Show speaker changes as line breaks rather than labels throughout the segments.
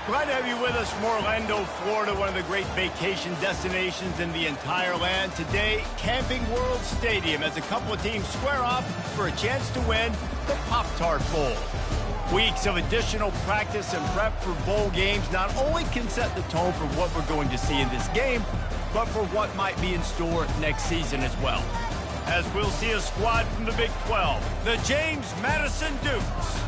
Glad to have you with us from Orlando, Florida, one of the great vacation destinations in the entire land. Today, Camping World Stadium as a couple of teams square off for a chance to win the Tarts Bowl. Weeks of additional practice and prep for bowl games not only can set the tone for what we're going to see in this game, but for what might be in store next season as well. As we'll see a squad from the Big 12, the James Madison Dukes,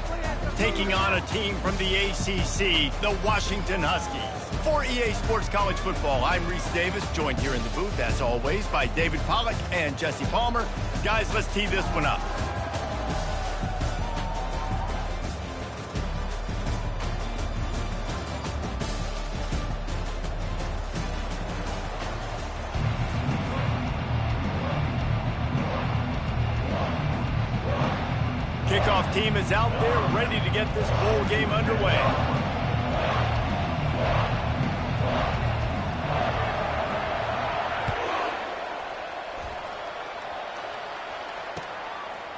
taking on a team from the ACC, the Washington Huskies. For EA Sports College Football, I'm Reese Davis, joined here in the booth, as always, by David Pollack and Jesse Palmer. Guys, let's tee this one up. Kickoff team is out there ready to get this bowl game underway.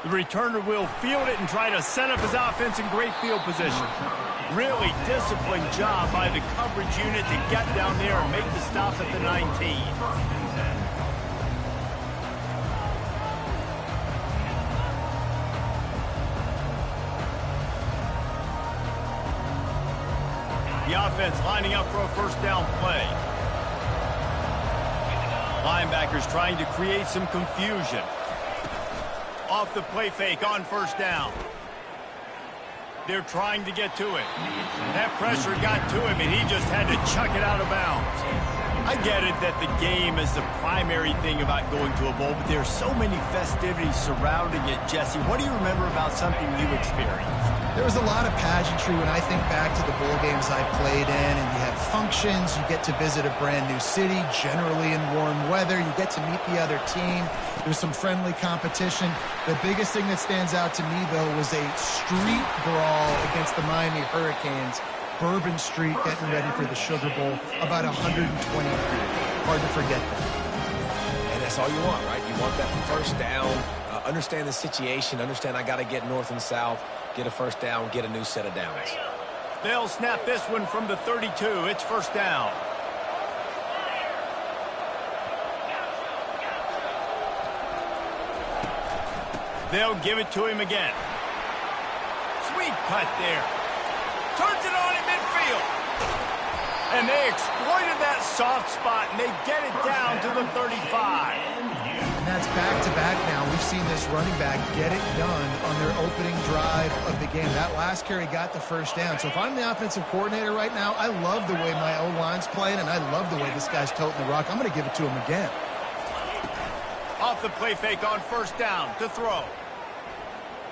The returner will field it and try to set up his offense in great field position. Really disciplined job by the coverage unit to get down there and make the stop at the 19. The offense lining up for a first down play. Linebackers trying to create some confusion. Off the play fake on first down. They're trying to get to it. That pressure got to him, and he just had to chuck it out of bounds. I get it that the game is the primary thing about going to a bowl, but there are so many festivities surrounding it. Jesse, what do you remember about something you experienced?
There was a lot of pageantry when I think back to the bowl games I played in, and you have functions, you get to visit a brand new city, generally in warm weather, you get to meet the other team, there's some friendly competition. The biggest thing that stands out to me, though, was a street brawl against the Miami Hurricanes, Bourbon Street, getting ready for the Sugar Bowl, about 120 feet. Hard to forget that.
And that's all you want, right? You want that first down, understand the situation, understand I got to get north and south, get a first down, get a new set of downs.
They'll snap this one from the 32. It's first down. They'll give it to him again. Sweet cut there. Turns it on in midfield. And they exploited that soft spot, and they get it down to the 35.
And that's back-to-back now. We've seen this running back get it done on their opening drive of the game. That last carry got the first down. So if I'm the offensive coordinator right now, I love the way my O-line's playing, and I love the way this guy's toting the rock. I'm going to give it to him again.
Off the play fake on first down to throw.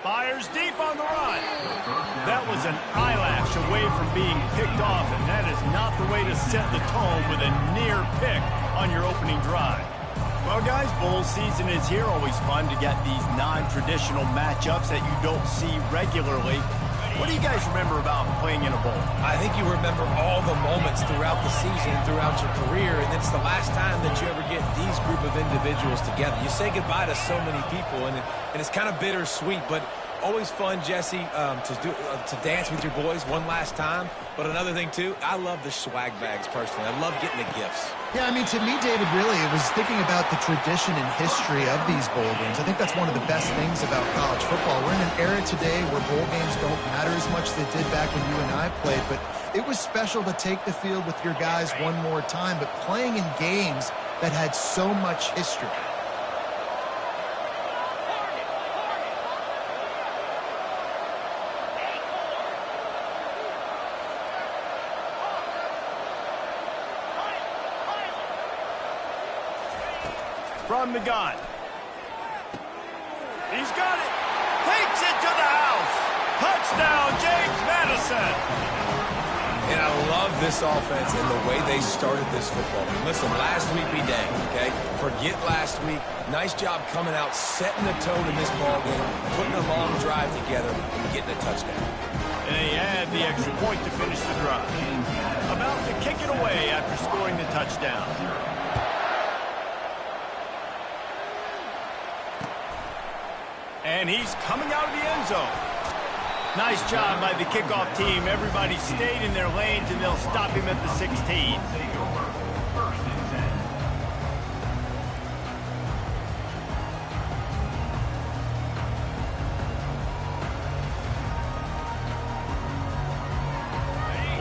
Fires deep on the run. That was an eyelash away from being picked off, and that is not the way to set the tone with a near pick on your opening drive. Well, guys, bowl season is here. Always fun to get these non-traditional matchups that you don't see regularly. What do you guys remember about playing in a bowl?
I think you remember all the moments throughout the season, throughout your career, and it's the last time that you ever get these group of individuals together. You say goodbye to so many people, and it's kind of bittersweet, but always fun, Jesse, to dance with your boys one last time. But another thing, too, I love the swag bags personally. I love getting the gifts.
Yeah, I mean, to me, David, really, it was thinking about the tradition and history of these bowl games. I think that's one of the best things about college football. We're in an era today where bowl games don't matter as much as they did back when you and I played, but it was special to take the field with your guys one more time, but playing in games that had so much history.
From the gun. He's got it. Takes it to the house. Touchdown, James Madison.
And I love this offense and the way they started this football game. Listen, last week be dang, okay? Forget last week. Nice job coming out, setting the tone in this ball game, putting a long drive together, and getting a touchdown.
And they add the extra point to finish the drive. About to kick it away after scoring the touchdown. And he's coming out of the end zone. Nice job by the kickoff team. Everybody stayed in their lanes, and they'll stop him at the 16.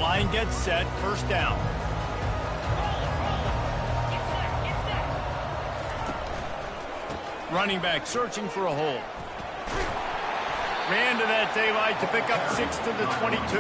Line gets set, first down. Running back searching for a hole. Ran to that daylight to pick up 6 to the 22.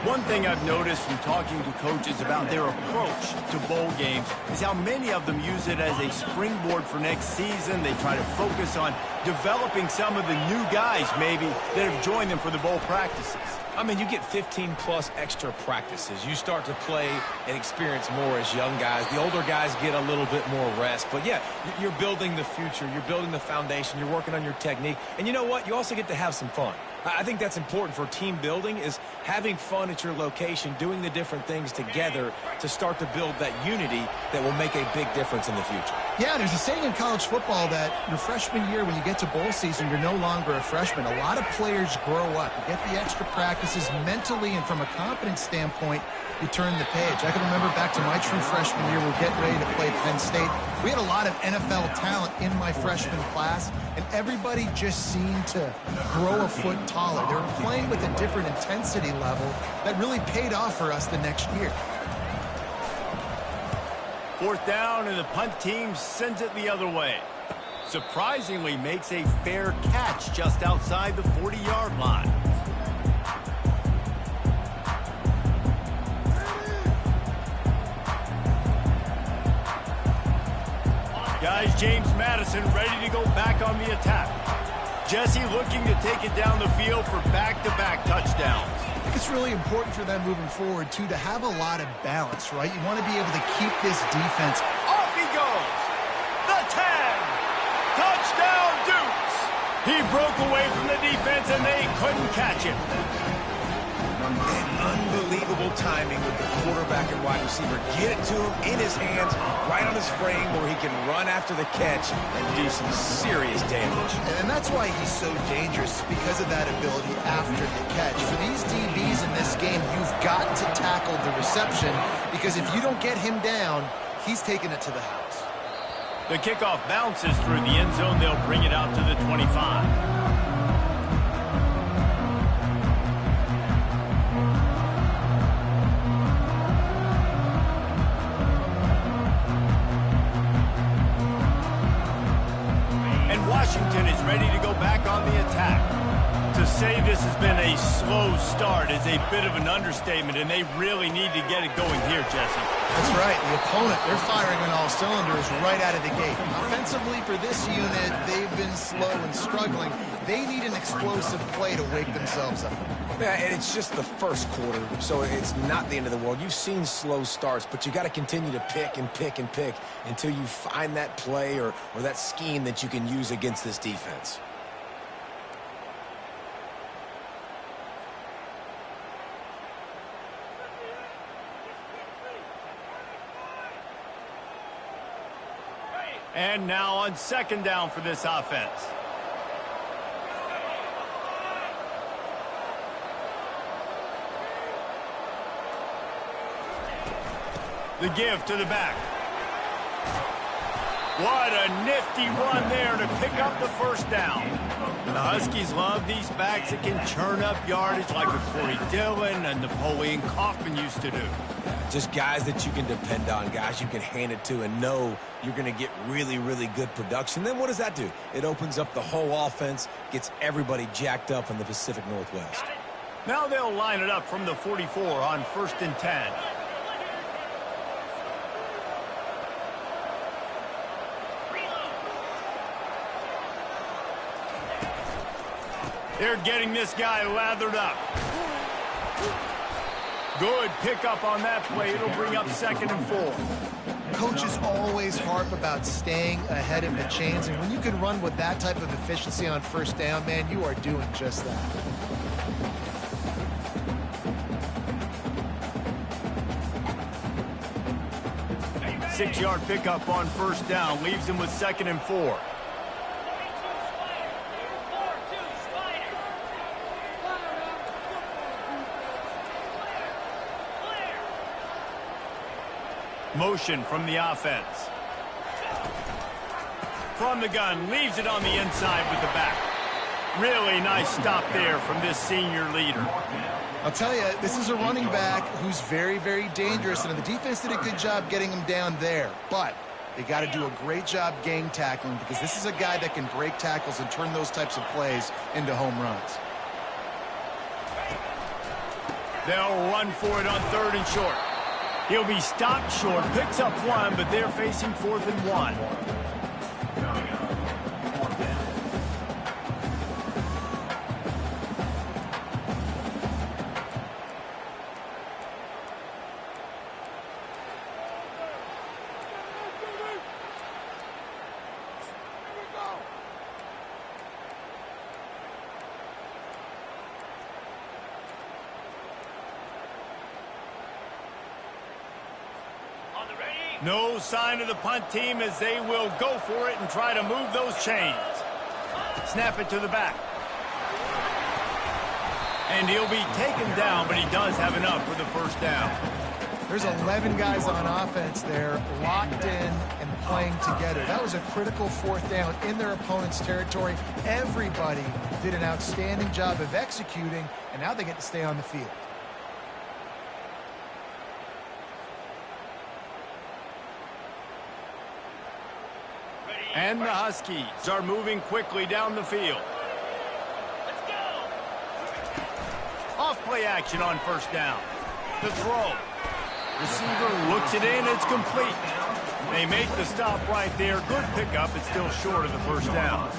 One thing I've noticed from talking to coaches about their approach to bowl games is how many of them use it as a springboard for next season. They try to focus on developing some of the new guys, maybe, that have joined them for the bowl practices.
I mean, you get 15-plus extra practices. You start to play and experience more as young guys. The older guys get a little bit more rest. But, yeah, you're building the future. You're building the foundation. You're working on your technique. And you know what? You also get to have some fun. I think that's important for team building, is having fun at your location, doing the different things together to start to build that unity that will make a big difference in the future.
Yeah, there's a saying in college football that your freshman year, when you get to bowl season, you're no longer a freshman. A lot of players grow up. You get the extra practices mentally, and from a confidence standpoint, you turn the page. I can remember back to my true freshman year, we're getting ready to play Penn State. We had a lot of NFL talent in my freshman class, and everybody just seemed to grow a foot taller. They were playing with a different intensity level that really paid off for us the next year.
Fourth down, and the punt team sends it the other way. Surprisingly makes a fair catch just outside the 40-yard line. Guys, James Madison ready to go back on the attack. Jesse looking to take it down the field for back-to-back touchdowns.
I think it's really important for them moving forward, too, to have a lot of balance, right? You want to be able to keep this defense.
Off he goes! The 10! Touchdown, Dukes! He broke away from the defense, and they couldn't catch him.
And unbelievable timing with the quarterback and wide receiver. Get it to him in his hands, right on his frame, where he can run after the catch and do some serious damage.
And that's why he's so dangerous, because of that ability after the catch. For these DBs in this game, you've got to tackle the reception, because if you don't get him down, he's taking it to the house.
The kickoff bounces through the end zone. They'll bring it out to the 25. Washington is ready to go back on the attack. To say this has been a slow start is a bit of an understatement, and they really need to get it going here, Jesse.
That's right. The opponent, they're firing on all cylinders right out of the gate. Offensively, for this unit, they've been slow and struggling. They need an explosive play to wake themselves up.
Yeah, and it's just the first quarter, so it's not the end of the world. You've seen slow starts, but you got to continue to pick and pick and pick until you find that play or that scheme that you can use against this defense.
And now on second down for this offense. The give to the back. What a nifty run there to pick up the first down. The Huskies love these backs that can churn up yardage like a Corey Dillon and Napoleon Kaufman used to do.
Just guys that you can depend on, guys you can hand it to and know you're going to get really, really good production. Then what does that do? It opens up the whole offense, gets everybody jacked up in the Pacific Northwest.
Now they'll line it up from the 44 on 1st and 10. They're getting this guy lathered up. Good pickup on that play. It'll bring up 2nd and 4.
Coaches always harp about staying ahead of the chains, and when you can run with that type of efficiency on 1st down, man, you are doing just that.
Six-yard pickup on 1st down. Leaves him with 2nd and 4. Motion from the offense. From the gun, leaves it on the inside with the back. Really nice stop there from this senior leader.
I'll tell you, this is a running back who's very, very dangerous, and the defense did a good job getting him down there. But they got to do a great job gang tackling, because this is a guy that can break tackles and turn those types of plays into home runs.
They'll run for it on 3rd and short. He'll be stopped short, picks up 1, but they're facing 4th and 1. No sign of the punt team as they will go for it and try to move those chains. Snap it to the back. And he'll be taken down, but he does have enough for the 1st down.
There's 11 guys on offense there, locked in and playing together. That was a critical 4th down in their opponent's territory. Everybody did an outstanding job of executing, and now they get to stay on the field.
And the Huskies are moving quickly down the field. Let's go! Off play action on 1st down. The throw. Receiver looks it in. It's complete. They make the stop right there. Good pickup. It's still short of the 1st down.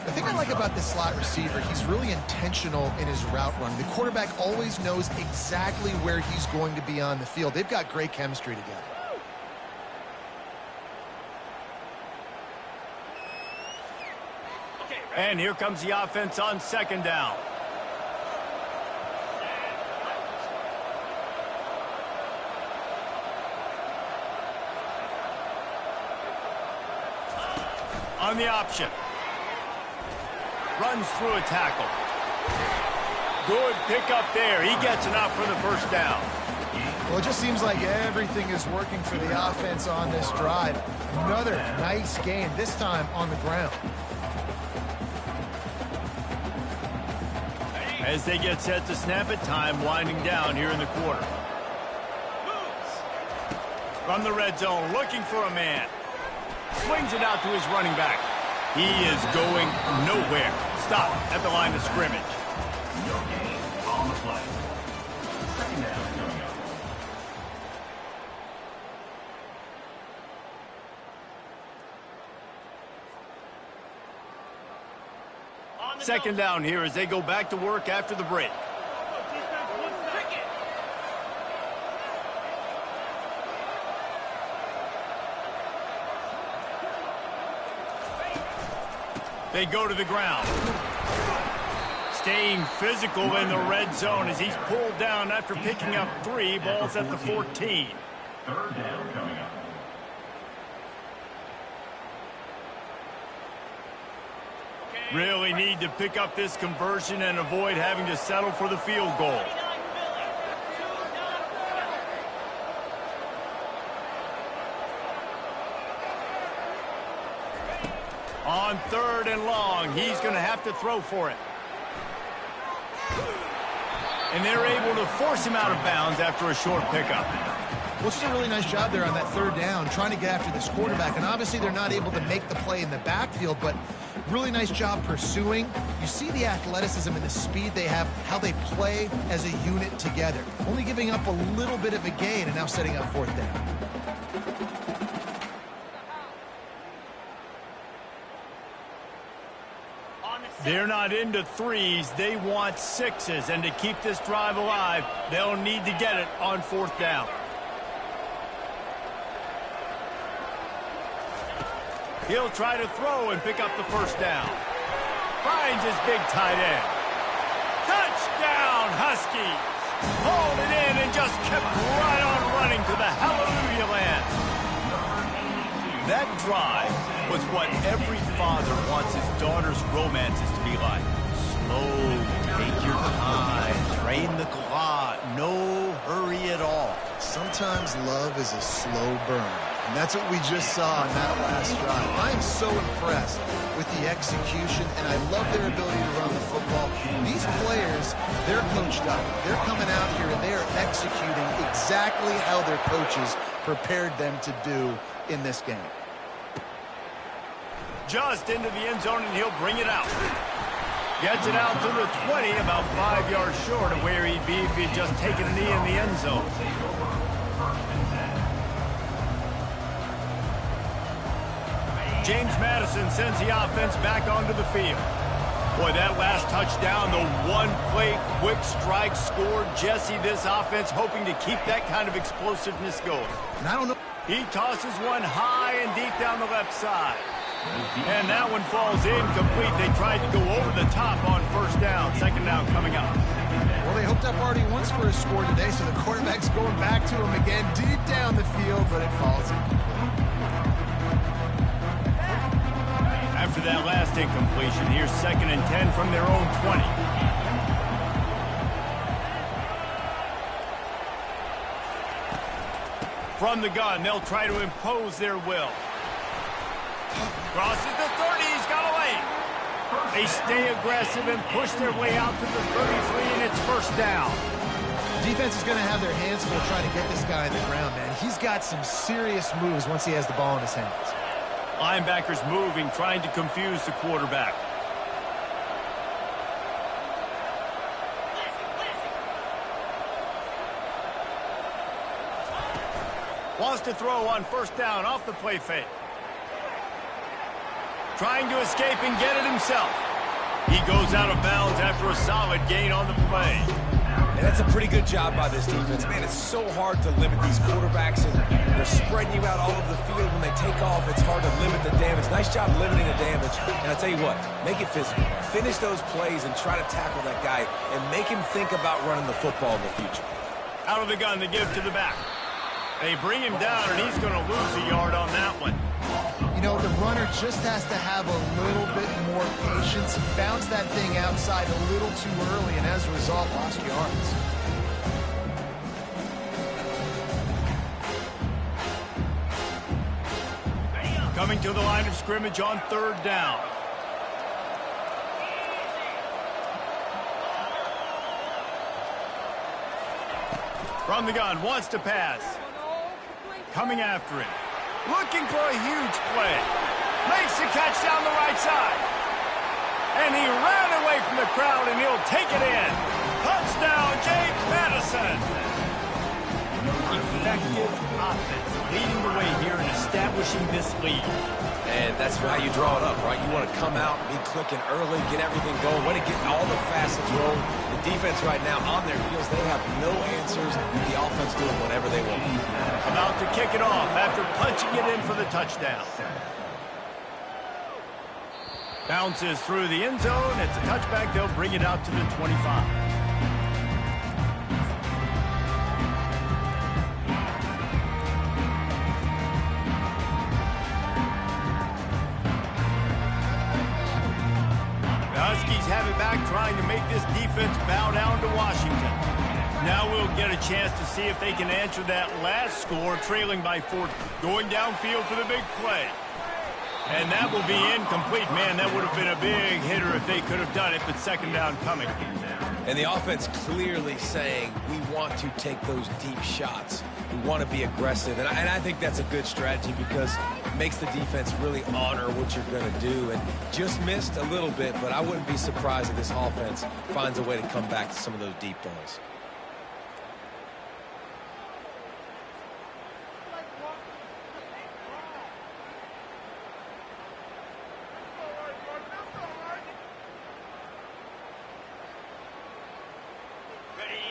The thing I like about this slot receiver, he's really intentional in his route run. The quarterback always knows exactly where he's going to be on the field. They've got great chemistry together.
And here comes the offense on 2nd down. On the option. Runs through a tackle. Good pickup there. He gets enough for the 1st down.
Well, it just seems like everything is working for the offense on this drive. Another nice gain, this time on the ground.
As they get set to snap it, time winding down here in the quarter. From the red zone, looking for a man. Swings it out to his running back. He is going nowhere. Stop at the line of scrimmage.
No gain on the play. 2nd down coming up.
2nd down here as they go back to work after the break. They go to the ground. Staying physical in the red zone as he's pulled down after picking up 3 balls at the 14.
3rd down coming up.
Really need to pick up this conversion and avoid having to settle for the field goal. On 3rd and long, he's going to have to throw for it. And they're able to force him out of bounds after a short pickup.
Well, it's just a really nice job there on that 3rd down, trying to get after this quarterback. And obviously they're not able to make the play in the backfield, but really nice job pursuing. You see the athleticism and the speed they have, how they play as a unit together. Only giving up a little bit of a gain and now setting up 4th down.
They're not into 3s, they want 6s, and to keep this drive alive, they'll need to get it on 4th down. He'll try to throw and pick up the 1st down. Finds his big tight end. Touchdown, Huskies! Hauled it in and just kept right on running to the hallelujah land. That drive was what every father wants his daughter's romances to be like. Slow, take your time, train the clock, no hurry at all.
Sometimes love is a slow burn. And that's what we just saw in that last drive. I'm so impressed with the execution, and I love their ability to run the football. These players, they're coached up. They're coming out here, and they are executing exactly how their coaches prepared them to do in this game.
Just into the end zone, and he'll bring it out. Gets it out to the 20, about 5 yards short of where he'd be if he'd just taken a knee in the end zone. James Madison sends the offense back onto the field. Boy, that last touchdown, the one-play quick strike scored. Jesse, this offense hoping to keep that kind of explosiveness going.
And I don't know.
He tosses one high and deep down the left side. And that one falls incomplete. They tried to go over the top on first down. Second down coming up.
Well, they hooked up already once for a score today, so the quarterback's going back to him again deep down the field, but it falls incomplete.
After that last incompletion, here's 2nd and 10 from their own 20. From the gun, they'll try to impose their will. Crosses the 30, he's got away. They stay aggressive and push their way out to the 33, and it's first down.
Defense is going to have their hands full trying to get this guy on the ground, man. He's got some serious moves once he has the ball in his hands.
Linebackers moving, trying to confuse the quarterback. Wants to throw on first down off the play fake. Trying to escape and get it himself. He goes out of bounds after a solid gain on the play.
And that's a pretty good job by this defense. Man, it's so hard to limit these quarterbacks, and they're spreading you out all over the field. When they take off, it's hard to limit the damage. Nice job limiting the damage. And I'll tell you what, make it physical. Finish those plays and try to tackle that guy and make him think about running the football in the future.
Out of the gun, they give to the back. They bring him down, and he's going to lose a yard on that one.
You know, the runner just has to have a little bit more patience. Bounce that thing outside a little too early, and as a result, lost yards.
Coming to the line of scrimmage on third down. From the gun, wants to pass. Coming after him. Looking for a huge play. Makes the catch down the right side. And he ran away from the crowd, and he'll take it in. Touchdown, James Madison. Effective offense, leading the way here and establishing this lead.
And that's how you draw it up, right? You want to come out, be clicking early, get everything going, want to get all the facets rolling. The defense right now on their heels, they have no answers. The offense doing whatever they want.
About to kick it off after punching it in for the touchdown. Bounces through the end zone. It's a touchback. They'll bring it out to the 25. Have it back, trying to make this defense bow down to Washington. Now we'll get a chance to see if they can answer that last score, trailing by 4, going downfield for the big play. And that will be incomplete. Man, that would have been a big hitter if they could have done it, but second down coming.
And the offense clearly saying, we want to take those deep shots. We want to be aggressive. And I think that's a good strategy because it makes the defense really honor what you're going to do. And just missed a little bit, but I wouldn't be surprised if this offense finds a way to come back to some of those deep balls.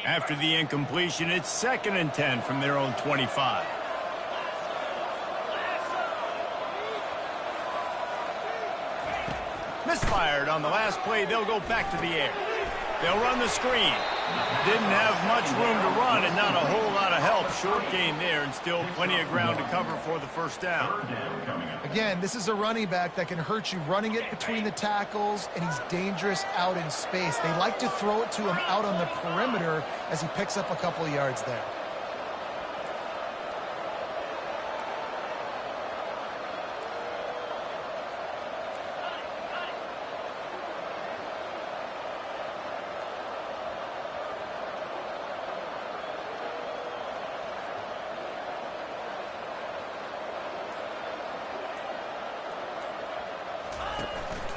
After the incompletion, it's 2nd and 10 from their own 25. Misfired on the last play. They'll go back to the air. They'll run the screen. Didn't have much room to run and not a whole lot of help. Short gain there and still plenty of ground to cover for the first down.
Again, this is a running back that can hurt you running it between the tackles, and he's dangerous out in space. They like to throw it to him out on the perimeter as he picks up a couple of yards there.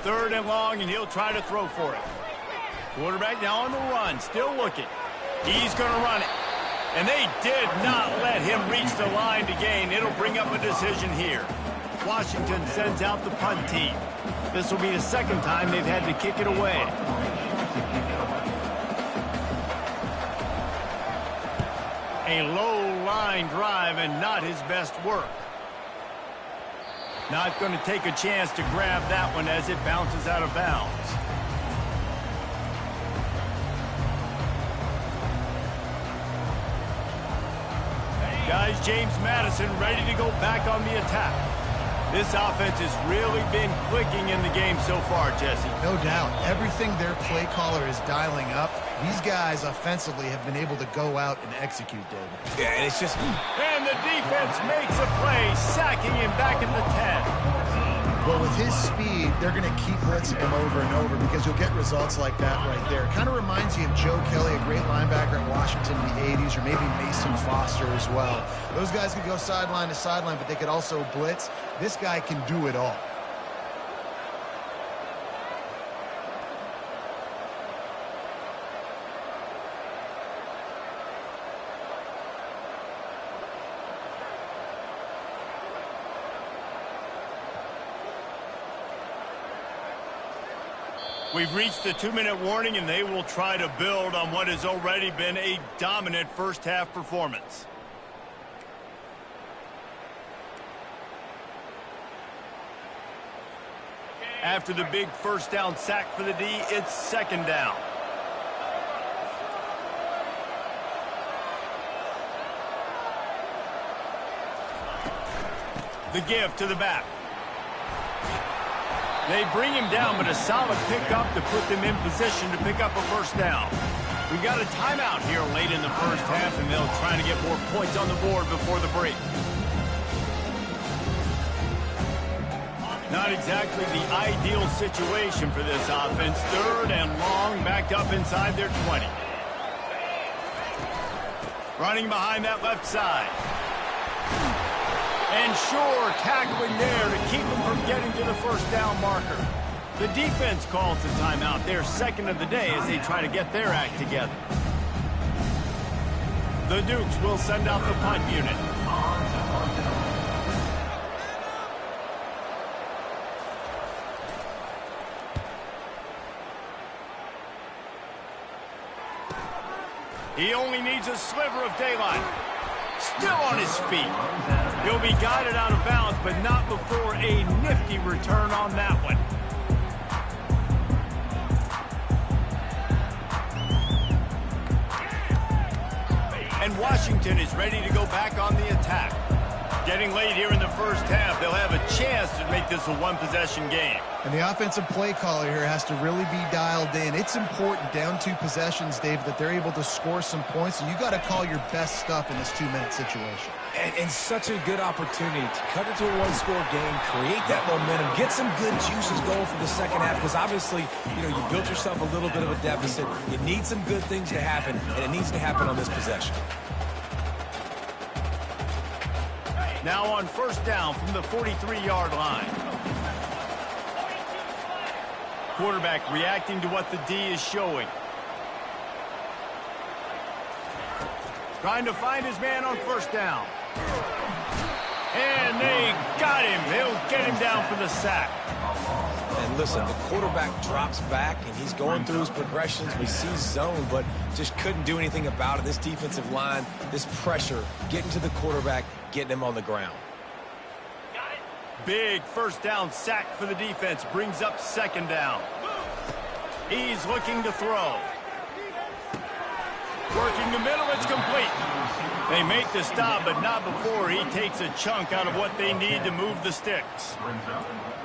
3rd and long, and he'll try to throw for it. Quarterback now on the run, still looking. He's going to run it. And they did not let him reach the line to gain. It'll bring up a decision here. Washington sends out the punt team. This will be the 2nd time they've had to kick it away. A low line drive and not his best work. Not going to take a chance to grab that one as it bounces out of bounds. Guys, James Madison ready to go back on the attack. This offense has really been clicking in the game so far, Jesse.
No doubt. Everything their play caller is dialing up, these guys offensively have been able to go out and execute, David.
Yeah, and it's just...
And the defense makes a play, sacking him back in the 10.
Well, with his speed, they're going to keep blitzing him over and over because you'll get results like that right there. It kind of reminds you of Joe Kelly, a great linebacker at Washington in the 80s, or maybe Mason Foster as well. Those guys could go sideline to sideline, but they could also blitz. This guy can do it all.
We've reached the 2-minute warning, and they will try to build on what has already been a dominant first-half performance. After the big first down sack for the D, it's 2nd down. The give to the back. They bring him down, but a solid pickup to put them in position to pick up a first down. We've got a timeout here late in the first half, and they'll try to get more points on the board before the break. Not exactly the ideal situation for this offense. 3rd and long, backed up inside their 20. Running behind that left side. And sure, tackling there to keep them from getting to the first down marker. The defense calls the timeout, their 2nd of the day, as they try to get their act together. The Dukes will send out the punt unit. He only needs a sliver of daylight. Still on his feet. He'll be guided out of bounds, but not before a nifty return on that one. And Washington is ready to go back on the attack. Getting late here in the first half, they'll have a chance to make this a one-possession game.
And the offensive play caller here has to really be dialed in. It's important down 2 possessions, Dave, that they're able to score some points. So you got to call your best stuff in this 2-minute situation.
And such a good opportunity to cut it to a 1-score game, create that momentum, get some good juices going for the 2nd half, because obviously, you built yourself a little bit of a deficit. You need some good things to happen, and it needs to happen on this possession.
Now on first down from the 43-yard line. Quarterback reacting to what the D is showing. Trying to find his man on first down. And they got him. They'll get him down for the sack.
And listen, the quarterback drops back, and he's going through his progressions. We see zone, but just couldn't do anything about it. This defensive line, this pressure, getting to the quarterback, getting him on the ground.
Big first down sack for the defense. Brings up 2nd down. He's looking to throw. Working the middle, it's complete. They make the stop, but not before he takes a chunk out of what they need to move the sticks.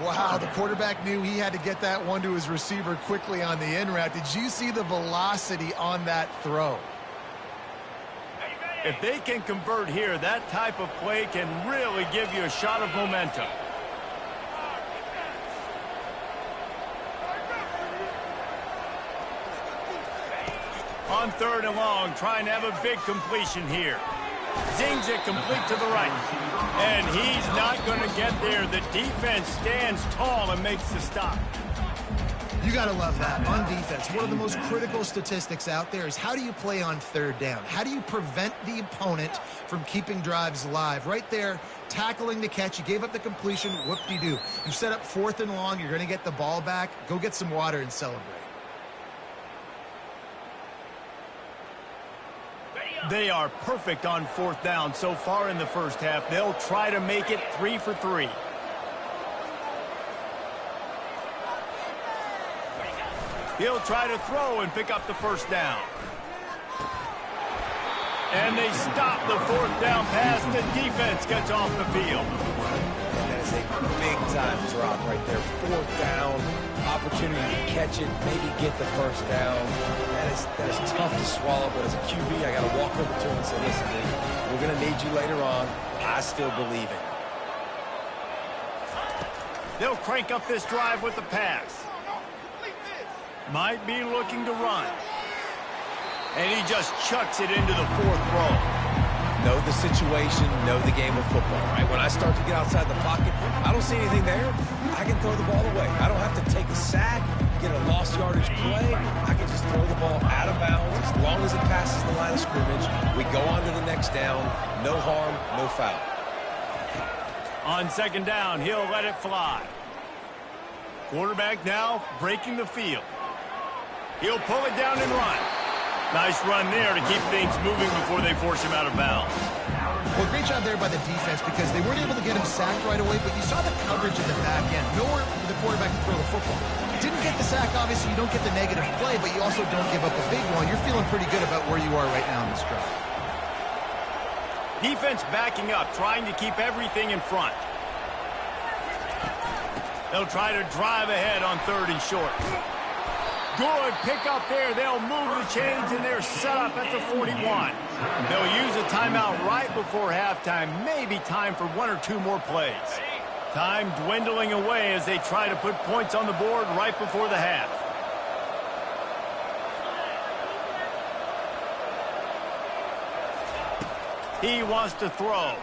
Wow, the quarterback knew he had to get that one to his receiver quickly on the in route. Did you see the velocity on that throw?
If they can convert here, that type of play can really give you a shot of momentum. On 3rd and long, trying to have a big completion here. Zings it complete to the right. And he's not going to get there. The defense stands tall and makes the stop.
You got to love that. On defense, one of the most critical statistics out there is how do you play on third down? How do you prevent the opponent from keeping drives alive? Right there, tackling the catch. You gave up the completion. Whoop-de-doo. You set up 4th and long. You're going to get the ball back. Go get some water and celebrate.
They are perfect on 4th down so far in the first half. They'll try to make it 3 for 3. He'll try to throw and pick up the first down. And they stop the 4th down pass. The defense gets off the field.
And that is a big-time drop right there. 4th down, opportunity to catch it, maybe get the first down. That is tough to swallow, but as a QB, I got to walk over to him and say, listen, dude, we're going to need you later on. I still believe in you.
They'll crank up this drive with the pass. Might be looking to run. And he just chucks it into the 4th row.
Know the situation, know the game of football, right? When I start to get outside the pocket, I don't see anything there. I can throw the ball away. I don't have to take a sack, get a lost yardage play. I can just throw the ball out of bounds. As long as it passes the line of scrimmage, we go on to the next down. No harm, no foul.
On 2nd down, he'll let it fly. Quarterback now breaking the field. He'll pull it down and run. Nice run there to keep things moving before they force him out of bounds.
Well, great job there by the defense because they weren't able to get him sacked right away, but you saw the coverage in the back end. Nowhere for the quarterback to throw the football. Didn't get the sack, obviously. You don't get the negative play, but you also don't give up a big one. You're feeling pretty good about where you are right now in this drive.
Defense backing up, trying to keep everything in front. They'll try to drive ahead on 3rd and short. Good pick up there. They'll move the chains, and they're set up at the 41. They'll use a timeout right before halftime. Maybe time for 1 or 2 more plays. Time dwindling away as they try to put points on the board right before the half. He wants to throw.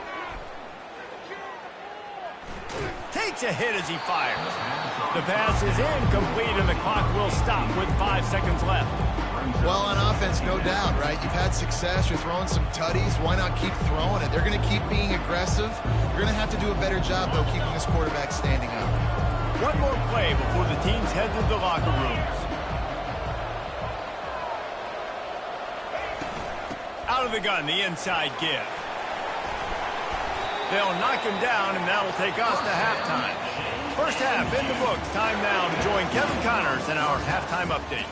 Takes a hit as he fires. The pass is incomplete, and the clock will stop with 5 seconds left.
Well, on offense, no doubt, right? You've had success. You're throwing some tutties. Why not keep throwing it? They're going to keep being aggressive. You're going to have to do a better job, though, keeping this quarterback standing up.
One more play before the teams head to the locker rooms. Out of the gun, the inside give. They'll knock him down, and that'll take us to halftime. First half in the books. Time now to join Kevin Connors in our halftime update.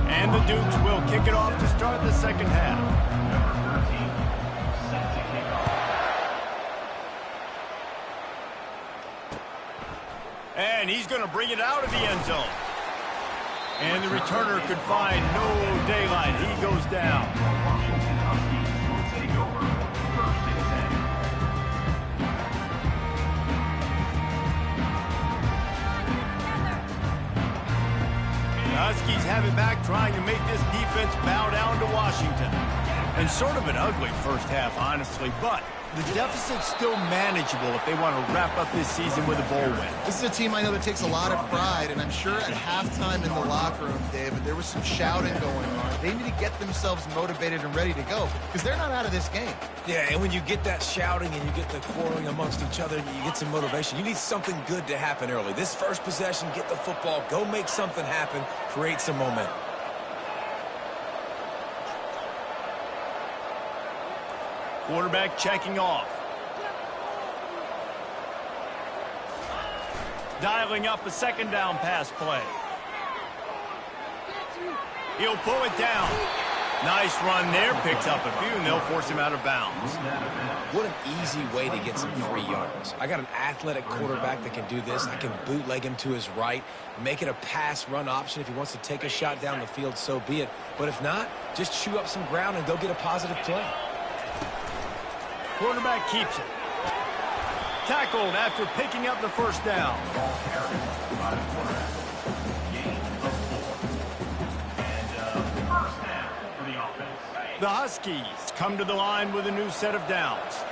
And the Dukes will kick it off to start the second half. And he's going to bring it out of the end zone. And the returner could find no daylight. He goes down. The Huskies have it back, trying to make this defense bow down to Washington. And sort of an ugly first half, honestly, but the deficit's still manageable if they want to wrap up this season with a bowl win.
This is a team I know that takes a lot of pride, and I'm sure at halftime in the locker room, David, there was some shouting going on. They need to get themselves motivated and ready to go because they're not out of this game.
Yeah, and when you get that shouting and you get the quarreling amongst each other and you get some motivation, you need something good to happen early. This first possession, get the football, go make something happen, create some momentum.
Quarterback checking off. Dialing up a 2nd down pass play. He'll pull it down. Nice run there. Picks up a few, and they'll force him out of bounds.
What an easy way to get some free yards. I got an athletic quarterback that can do this. I can bootleg him to his right, make it a pass-run option. If he wants to take a shot down the field, so be it. But if not, just chew up some ground and go get a positive play.
Quarterback keeps it. Tackled after picking up the first down. The Huskies come to the line with a new set of downs.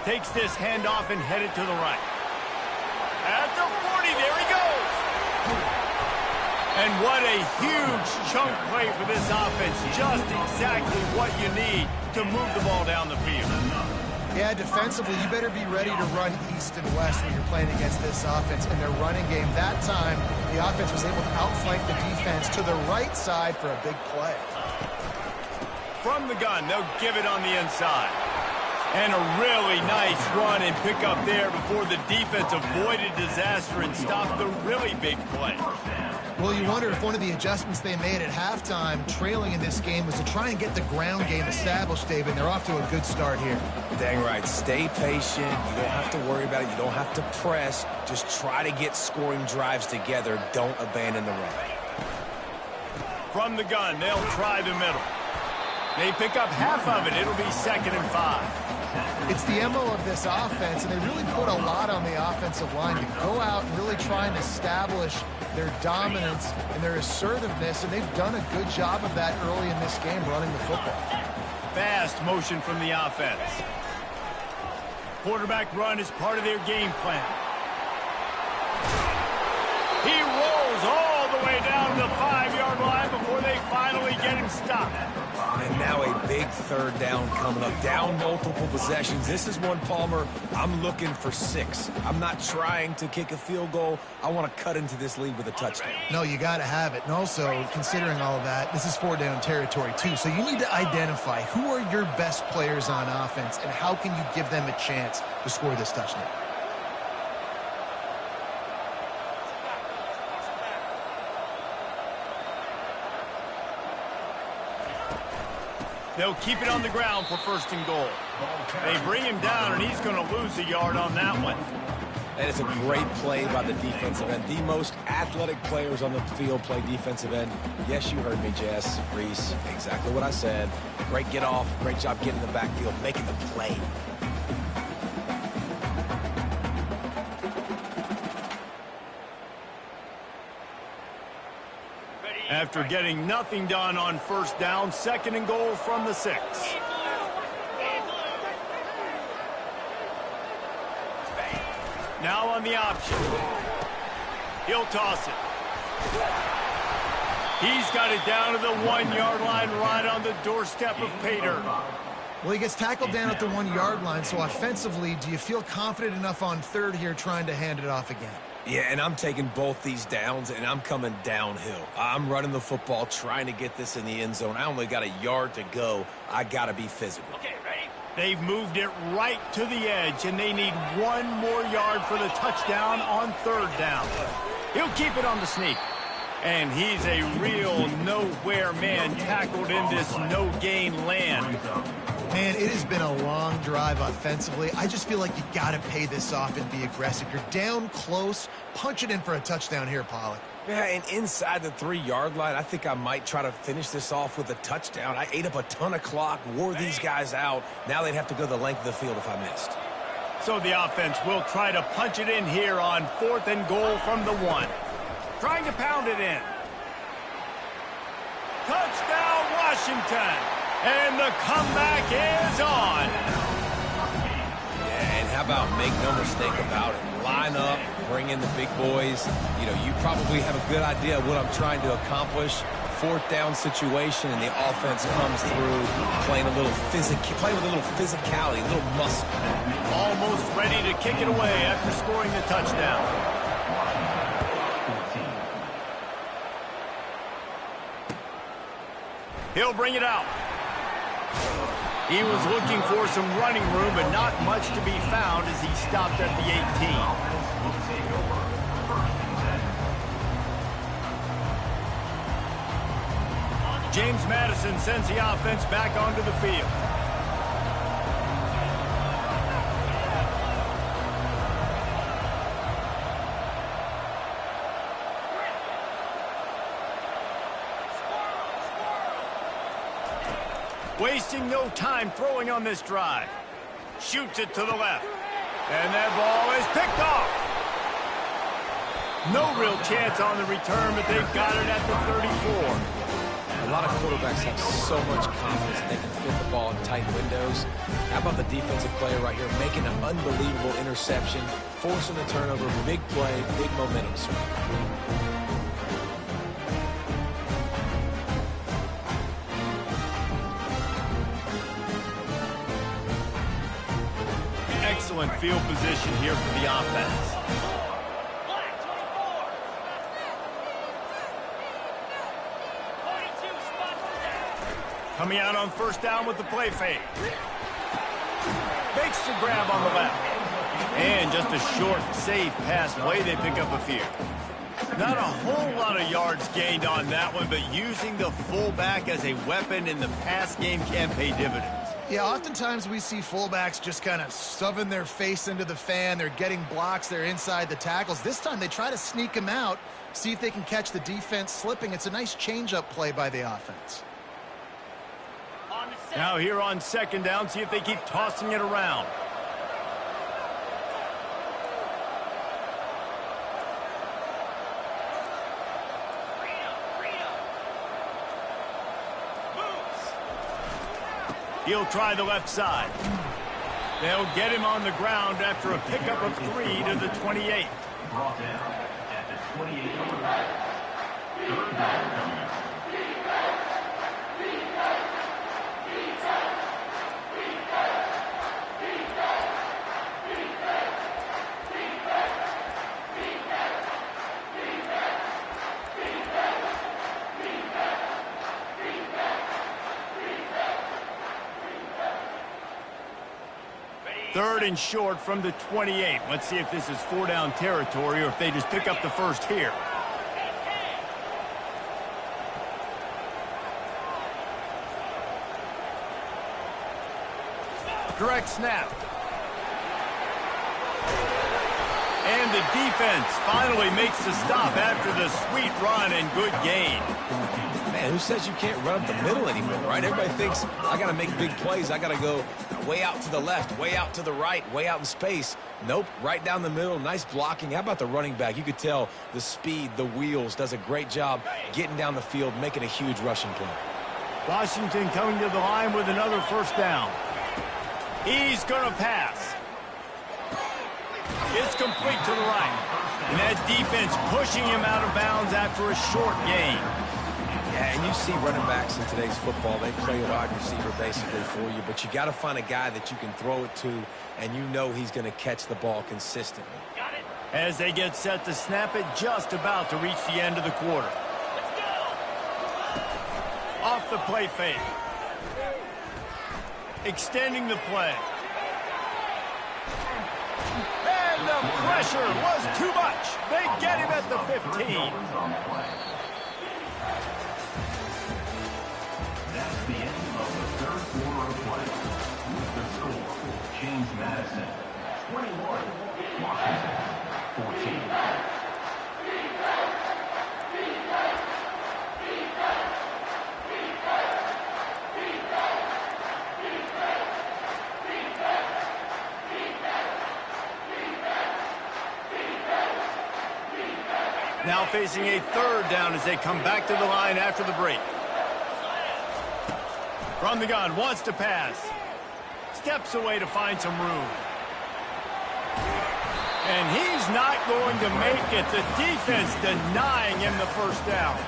Takes this handoff and headed to the right. At the 40, there he goes. And what a huge chunk play for this offense. Just exactly what you need to move the ball down the field.
Yeah, defensively, you better be ready to run east and west when you're playing against this offense. In their running game, that time, the offense was able to outflank the defense to the right side for a big play.
From the gun, they'll give it on the inside. And a really nice run and pick up there before the defense avoided disaster and stopped the really big play.
Well, you wonder if one of the adjustments they made at halftime, trailing in this game, was to try and get the ground game established, David. And they're off to a good start here.
Dang right. Stay patient. You don't have to worry about it. You don't have to press. Just try to get scoring drives together. Don't abandon the run.
From the gun, they'll try the middle. They pick up half of it. It'll be 2nd and 5.
It's the MO of this offense, and they really put a lot on the offensive line to go out and really try and establish their dominance and their assertiveness, and they've done a good job of that early in this game running the football.
Fast motion from the offense. Quarterback run is part of their game plan. He rolls all the way down the 5-yard line before they finally get him stopped.
And now a big 3rd down coming up. Down multiple possessions. This is one, Palmer, I'm looking for 6. I'm not trying to kick a field goal. I want to cut into this lead with a touchdown.
No, you got to have it. And also, considering all of that, this is 4-down territory too. So you need to identify who are your best players on offense and how can you give them a chance to score this touchdown.
They'll keep it on the ground for 1st and goal. They bring him down, and he's going to lose a yard on that one.
That is a great play by the defensive end. The most athletic players on the field play defensive end. Yes, you heard me, Jess, Reese. Exactly what I said. Great get off. Great job getting in the backfield, making the play.
After getting nothing done on 1st down, 2nd and goal from the 6. Now on the option. He'll toss it. He's got it down to the 1-yard line right on the doorstep of Pater.
Well, he gets tackled down at the 1-yard line, so offensively, do you feel confident enough on 3rd here trying to hand it off again?
Yeah, and I'm taking both these downs, and I'm coming downhill. I'm running the football, trying to get this in the end zone. I only got a yard to go. I got to be physical.
Okay, ready? They've moved it right to the edge, and they need 1 more yard for the touchdown on 3rd down. He'll keep it on the sneak. And he's a real nowhere man tackled in this no-gain land.
Man, it has been a long drive offensively. I just feel like you got to pay this off and be aggressive. You're down close. Punch it in for a touchdown here, Pollock.
Yeah, and inside the 3-yard line, I think I might try to finish this off with a touchdown. I ate up a ton of clock, wore these guys out. Now they'd have to go the length of the field if I missed.
So the offense will try to punch it in here on 4th and goal from the 1. Trying to pound it in. Touchdown, Washington. And the comeback is on.
Yeah, and how about make no mistake about it? Line up, bring in the big boys. You know, you probably have a good idea of what I'm trying to accomplish. 4th down situation, and the offense comes through, playing with a little physicality, a little muscle.
Almost ready to kick it away after scoring the touchdown. He'll bring it out. He was looking for some running room, but not much to be found as he stopped at the 18. James Madison sends the offense back onto the field. Wasting no time throwing on this drive. Shoots it to the left. And that ball is picked off. No real chance on the return, but they've got it at the 34.
A lot of quarterbacks have so much confidence that they can fit the ball in tight windows. How about the defensive player right here making an unbelievable interception, forcing a turnover, big play, big momentum swing.
Excellent field position here for the offense. Coming out on first down with the play fake. Makes the grab on the left. And just a short, safe pass play, they pick up a few. Not a whole lot of yards gained on that one, but using the fullback as a weapon in the pass game can pay dividends.
Yeah, oftentimes we see fullbacks just kind of shoving their face into the fan. They're getting blocks. They're inside the tackles. This time they try to sneak him out, see if they can catch the defense slipping. It's a nice change-up play by the offense.
Now here on second down, see if they keep tossing it around. He'll try the left side. They'll get him on the ground after a pickup of 3 to the 28.
Brought down at the 28-yard line. Third down coming up.
Third and short from the 28. Let's see if this is 4-down territory or if they just pick up the first here. Direct snap. And the defense finally makes the stop after the sweet run and good gain.
Man, who says you can't run up the middle anymore, right? Everybody thinks, I got to make big plays. I got to go way out to the left, way out to the right, way out in space. Nope, right down the middle, nice blocking. How about the running back? You could tell the speed, the wheels, does a great job getting down the field, making a huge rushing play.
Washington coming to the line with another first down. He's going to pass. It's complete to the right. And that defense pushing him out of bounds after a short gain.
Yeah, and you see running backs in today's football, they play a wide receiver basically for you, but you got to find a guy that you can throw it to, and you know he's going to catch the ball consistently.
As they get set to snap it, just about to reach the end of the quarter. Off the play fake. Extending the play. And the pressure was too much. They get him at the 15.
That's the end of the third quarter of play. The score, James Madison, 21, Washington, 14.
Now facing a third down as they come back to the line after the break. From the gun, wants to pass. Steps away to find some room. And he's not going to make it. The defense denying him the first down.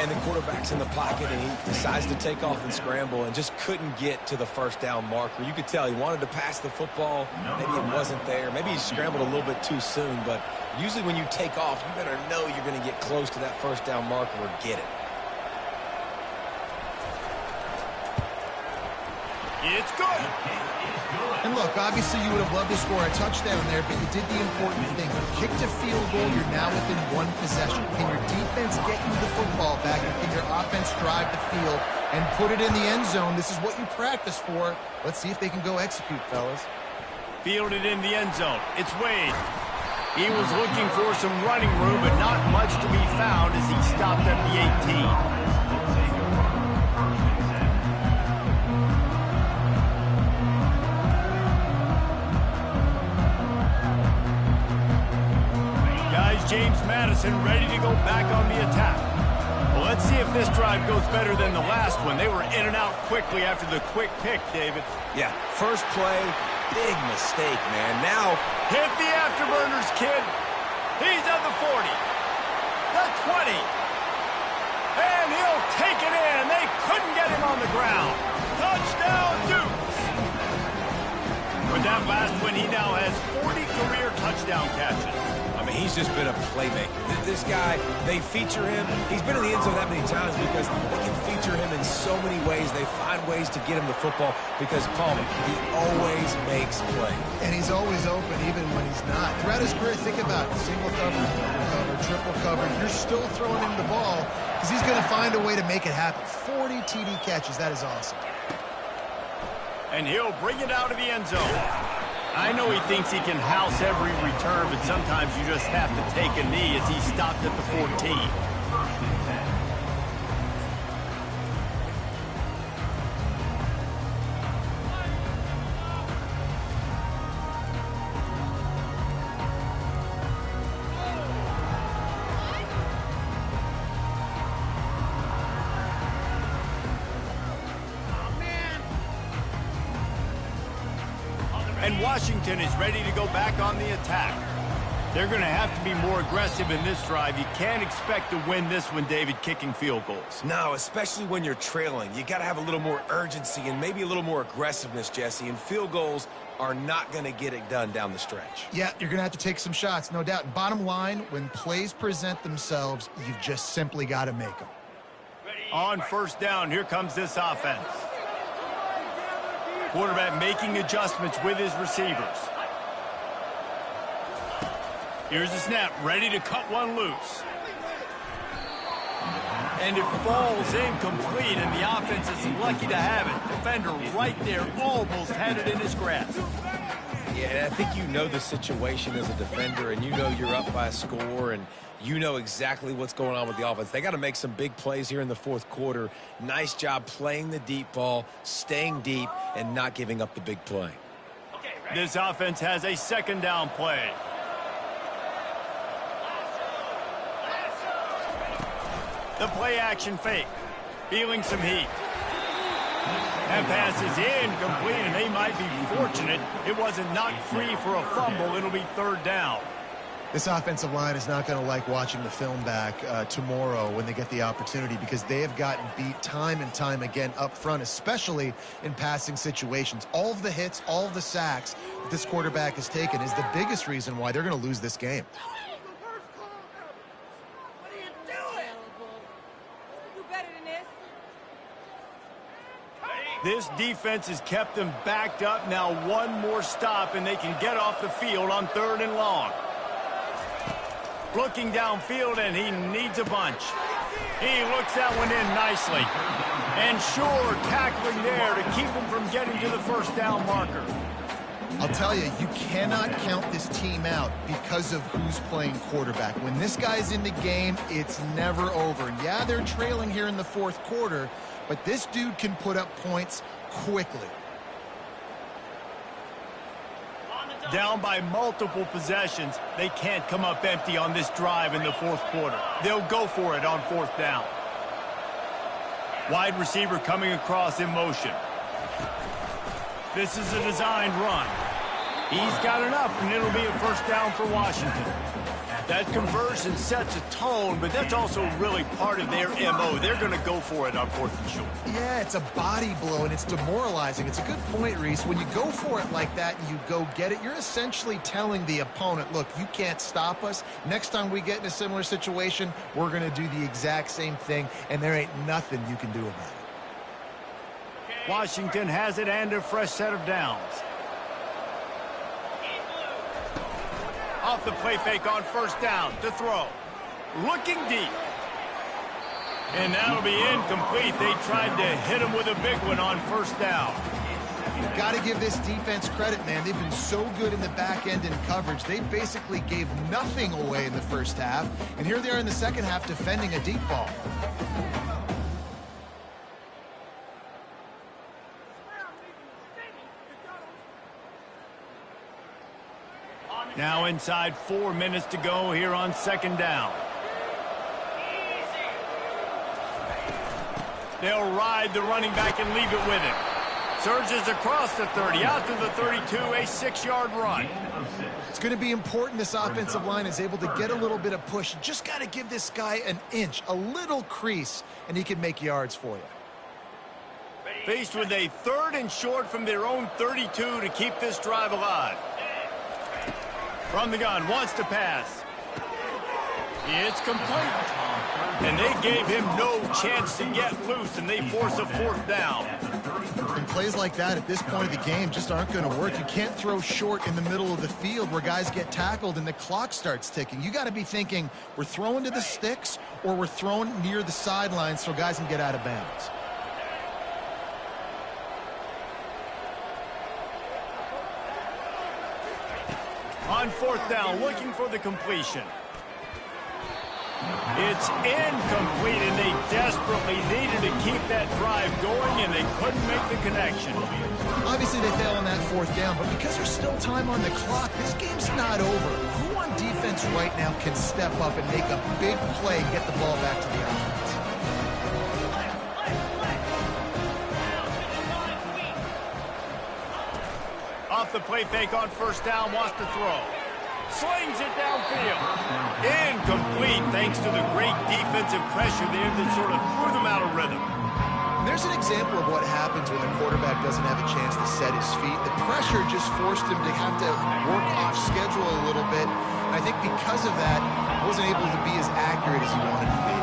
And the quarterback's in the pocket, and he decides to take off and scramble and just couldn't get to the first down marker. You could tell he wanted to pass the football. Maybe it wasn't there. Maybe he scrambled a little bit too soon, but usually when you take off, you better know you're going to get close to that first down marker or get it.
It's good.
And look, obviously you would have loved to score a touchdown there, but you did the important thing. You kicked a field goal, you're now within one possession. Can your defense get you the football back, and can your offense drive the field and put it in the end zone? This is what you practice for. Let's see if they can go execute, fellas.
Fielded in the end zone. It's Wade. He was looking for some running room, but not much to be found as he stopped at the 18. James Madison ready to go back on the attack. Well, let's see if this drive goes better than the last one. They were in and out quickly after the quick pick, David.
Yeah, first play, big mistake, man. Now,
hit the afterburners, kid. He's at the 40, the 20, and he'll take it in. They couldn't get him on the ground. Touchdown, Dukes. With that last one, he now has 40 career touchdown catches.
I mean, he's just been a playmaker. This guy, they feature him. He's been in the end zone that many times because they can feature him in so many ways. They find ways to get him the football because, Paul, he always makes plays.
And he's always open even when he's not. Throughout his career, think about it. Single cover, double cover, triple cover. You're still throwing him the ball because he's going to find a way to make it happen. 40 TD catches. That is awesome.
And he'll bring it out of the end zone. I know he thinks he can house every return, but sometimes you just have to take a knee as he stopped at the 14. And Washington is ready to go back on the attack. They're going to have to be more aggressive in this drive. You can't expect to win this one, David, kicking field goals.
No, especially when you're trailing. You got to have a little more urgency and maybe a little more aggressiveness, Jesse. And field goals are not going to get it done down the stretch.
Yeah, you're going to have to take some shots, no doubt. Bottom line, when plays present themselves, you've just simply got to make them.
On first down, here comes this offense. Quarterback making adjustments with his receivers. Here's the snap, ready to cut one loose. And it falls incomplete, and the offense is lucky to have it. Defender right there, almost had it in his grasp.
Yeah, and I think you know the situation as a defender, and you know you're up by a score, and you know exactly what's going on with the offense. They got to make some big plays here in the fourth quarter. Nice job playing the deep ball, staying deep, and not giving up the big play.
This offense has a second down play. The play action fake, feeling some heat. That pass is incomplete, and they might be fortunate it wasn't knocked free for a fumble. It'll be third down.
This offensive line is not going to like watching the film back tomorrow when they get the opportunity because they have gotten beat time and time again up front, especially in passing situations. All of the hits, all of the sacks that this quarterback has taken is the biggest reason why they're going to lose this game.
This defense has kept them backed up. Now one more stop, and they can get off the field on third and long. Looking downfield, and he needs a bunch. He looks that one in nicely. And sure, tackling there to keep him from getting to the first down marker.
I'll tell you, you cannot count this team out because of who's playing quarterback. When this guy's in the game, it's never over. Yeah, they're trailing here in the fourth quarter, but this dude can put up points quickly.
Down by multiple possessions, they can't come up empty on this drive in the fourth quarter. They'll go for it on fourth down. Wide receiver coming across in motion. This is a designed run. He's got enough, and it'll be a first down for Washington. That conversion sets a tone, but that's also really part of their MO. They're going to go for it on fourth and short.
Yeah, it's a body blow, and it's demoralizing. It's a good point, Reese. When you go for it like that and you go get it, you're essentially telling the opponent, look, you can't stop us. Next time we get in a similar situation, we're going to do the exact same thing, and there ain't nothing you can do about it.
Washington has it and a fresh set of downs. Off the play fake on first down to throw. Looking deep. And that'll be incomplete. They tried to hit him with a big one on first down.
You've got to give this defense credit, man. They've been so good in the back end in coverage. They basically gave nothing away in the first half. And here they are in the second half defending a deep ball.
Now inside 4 minutes to go here on second down. They'll ride the running back and leave it with him. Surges across the 30, out to the 32, a 6-yard run.
It's going to be important this offensive line is able to get a little bit of push. You just got to give this guy an inch, a little crease, and he can make yards for you.
Faced with a 3rd and short from their own 32 to keep this drive alive. From the gun, wants to pass. It's complete. And they gave him no chance to get loose, and they force a 4th down.
And plays like that at this point of the game just aren't going to work. You can't throw short in the middle of the field where guys get tackled and the clock starts ticking. You got to be thinking we're throwing to the sticks or we're throwing near the sidelines so guys can get out of bounds.
On 4th down, looking for the completion. It's incomplete, and they desperately needed to keep that drive going, and they couldn't make the connection.
Obviously, they fail on that 4th down, but because there's still time on the clock, this game's not over. Who on defense right now can step up and make a big play and get the ball back to the offense?
Off the play fake on 1st down, wants to throw. Slings it downfield. Incomplete thanks to the great defensive pressure there that sort of threw them out of rhythm.
There's an example of what happens when the quarterback doesn't have a chance to set his feet. The pressure just forced him to have to work off schedule a little bit. And I think because of that, he wasn't able to be as accurate as he wanted to be.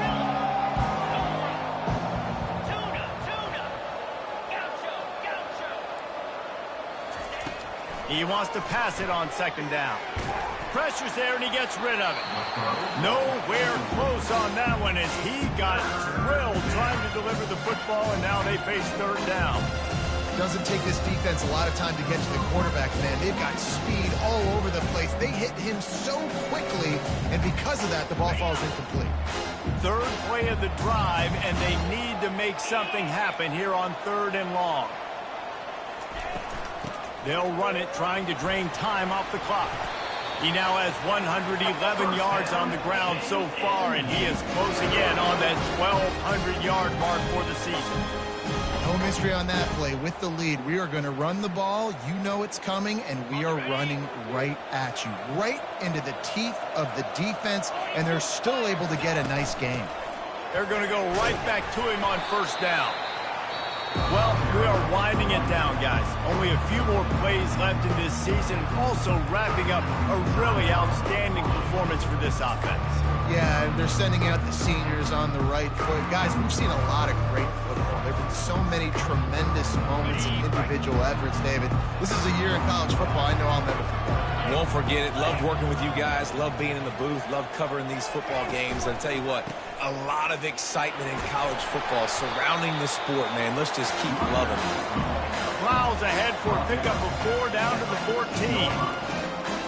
He wants to pass it on 2nd down. Pressure's there, and he gets rid of it. Nowhere close on that one as he got drilled trying to deliver the football, and now they face 3rd down.
Doesn't take this defense a lot of time to get to the quarterback, man. They've got speed all over the place. They hit him so quickly, and because of that, the ball falls incomplete.
3rd play of the drive, and they need to make something happen here on 3rd and long. They'll run it, trying to drain time off the clock. He now has 111 yards on the ground so far, and he is closing in on that 1,200-yard mark for the season.
No mystery on that play. With the lead, we are going to run the ball. You know it's coming, and we are running right at you, right into the teeth of the defense, and they're still able to get a nice game.
They're going to go right back to him on 1st down. Well, we are winding it down, guys. Only a few more plays left in this season. Also wrapping up a really outstanding performance for this offense.
Yeah, they're sending out the seniors on the right foot. Guys, we've seen a lot of great football. There have been so many tremendous moments and individual efforts, David. This is a year in college football I know I'll never forget.
Won't forget it. Loved working with you guys. Loved being in the booth. Loved covering these football games. And I tell you what, a lot of excitement in college football surrounding the sport, man. Let's just keep loving it.
Plows ahead for a pickup of 4 down to the 14.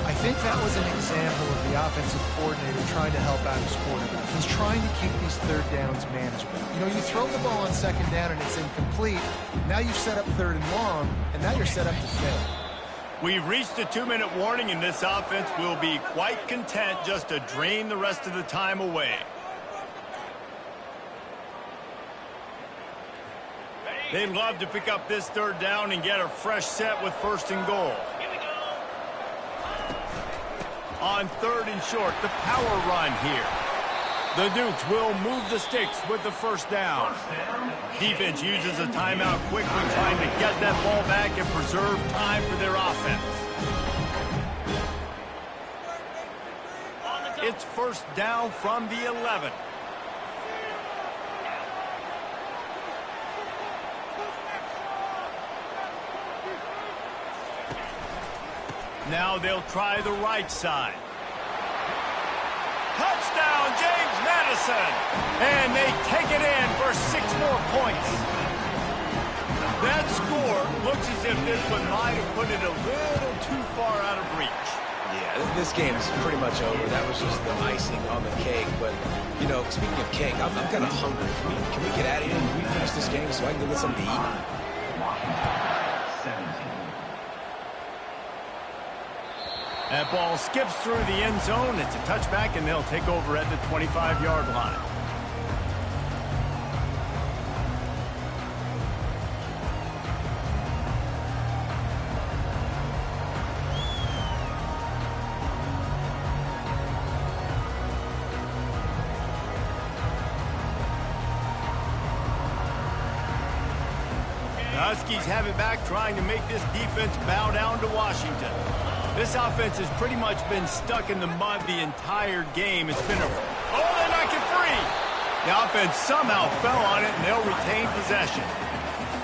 I think that was an example of the offensive coordinator trying to help out his quarterback. He's trying to keep these 3rd downs manageable. You know, you throw the ball on 2nd down and it's incomplete. Now you've set up 3rd and long, and now you're set up to fail.
We've reached a 2-minute warning, and this offense will be quite content just to drain the rest of the time away. They'd love to pick up this 3rd down and get a fresh set with 1st and goal. On 3rd and short, the power run here. The Dukes will move the sticks with the 1st down. Defense uses a timeout quickly, trying to get that ball back and preserve time for their offense. It's 1st down from the 11. Now they'll try the right side. Touchdown, James Madison! And they take it in for 6 more points. That score looks as if this one might have put it a little too far out of reach.
Yeah, this game is pretty much over. That was just the icing on the cake. But, you know, speaking of cake, I'm kind of hungry. Can we get out of here? Can we finish this game so I can go get something to eat?
That ball skips through the end zone. It's a touchback, and they'll take over at the 25-yard line. The Huskies have it back, trying to make this defense bow down to Washington. This offense has pretty much been stuck in the mud the entire game. It's been oh, they knock it free. The offense somehow fell on it, and they'll retain possession.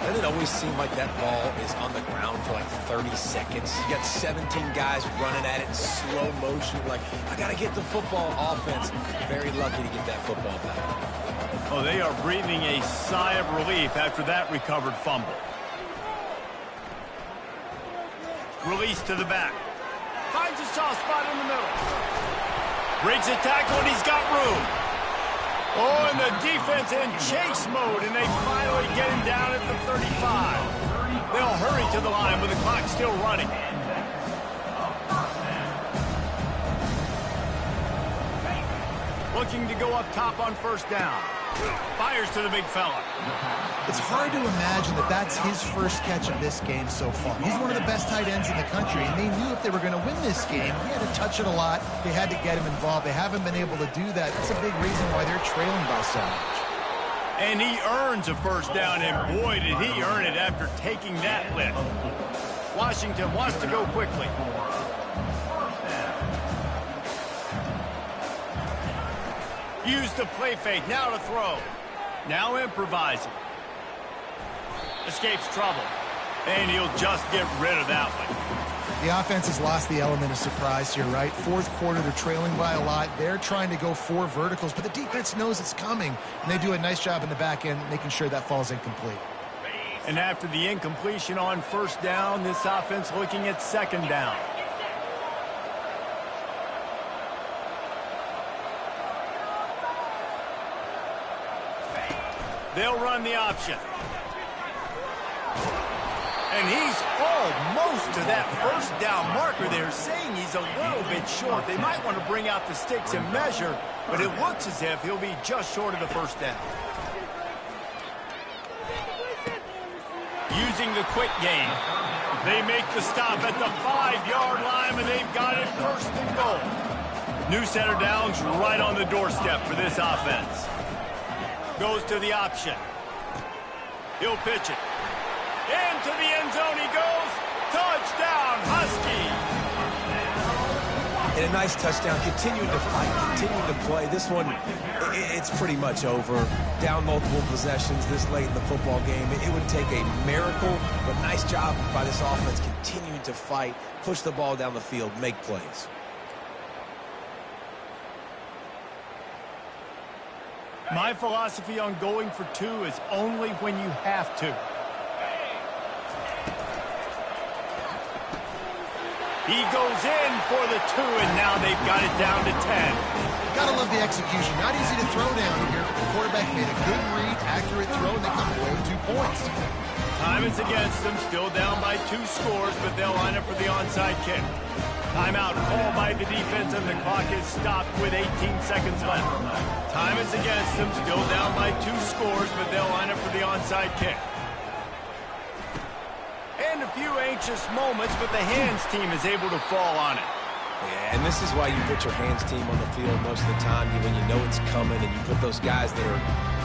Doesn't it always seem like that ball is on the ground for like 30 seconds? You got 17 guys running at it in slow motion. Like, I got to get the football. Offense, very lucky to get that football back.
Oh, they are breathing a sigh of relief after that recovered fumble. Release to the back. Finds a soft spot in the middle. Breaks a tackle, and he's got room. Oh, and the defense in chase mode, and they finally get him down at the 35. They'll hurry to the line with the clock still running. Looking to go up top on first down. Fires to the big fella.
It's hard to imagine that that's his first catch of this game so far. He's one of the best tight ends in the country, and they knew if they were going to win this game, he had to touch it a lot. They had to get him involved. They haven't been able to do that. That's a big reason why they're trailing by so much.
And he earns a first down, and boy, did he earn it after taking that lift. Washington wants to go quickly. Use the play fake, now to throw. Now improvising. Escapes trouble. And he'll just get rid of that one.
The offense has lost the element of surprise here, right? Fourth quarter, they're trailing by a lot. They're trying to go 4 verticals, but the defense knows it's coming. And they do a nice job in the back end, making sure that falls incomplete.
And after the incompletion on first down, this offense looking at second down. They'll run the option. And he's almost to that first down marker. They're saying he's a little bit short. They might want to bring out the sticks and measure, but it looks as if he'll be just short of the first down. Using the quick game. They make the stop at the 5-yard line, and they've got it first and goal. New set of downs right on the doorstep for this offense. Goes to the option. He'll pitch it. Into the end zone he goes. Touchdown, Huskies.
And a nice touchdown. Continuing to fight, continuing to play. This one, it's pretty much over. Down multiple possessions this late in the football game. It would take a miracle, but nice job by this offense continuing to fight, push the ball down the field, make plays.
My philosophy on going for 2 is only when you have to. He goes in for the 2, and now they've got it down to 10.
Gotta love the execution. Not easy to throw down here. The quarterback made a good read, accurate throw, and they come away with 2 points.
Time is against them, still down by 2 scores, but they'll line up for the onside kick. Timeout called by the defense, and the clock is stopped with 18 seconds left. Time is against them, still down by 2 scores, but they'll line up for the onside kick. And a few anxious moments, but the hands team is able to fall on it.
Yeah, and this is why you put your hands team on the field most of the time when you know it's coming, and you put those guys that are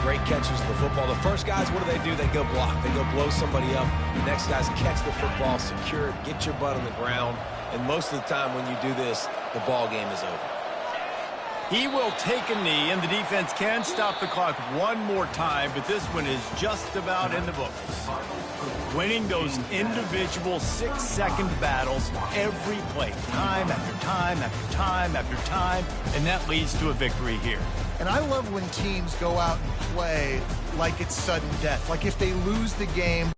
great catchers of the football. The first guys, what do? They go block. They go blow somebody up. The next guys catch the football, secure it, get your butt on the ground. And most of the time when you do this, the ball game is over.
He will take a knee, and the defense can stop the clock one more time, but this one is just about in the books. Winning those individual 6-second battles every play, time after time after time after time, and that leads to a victory here.
And I love when teams go out and play like it's sudden death. Like if they lose the game,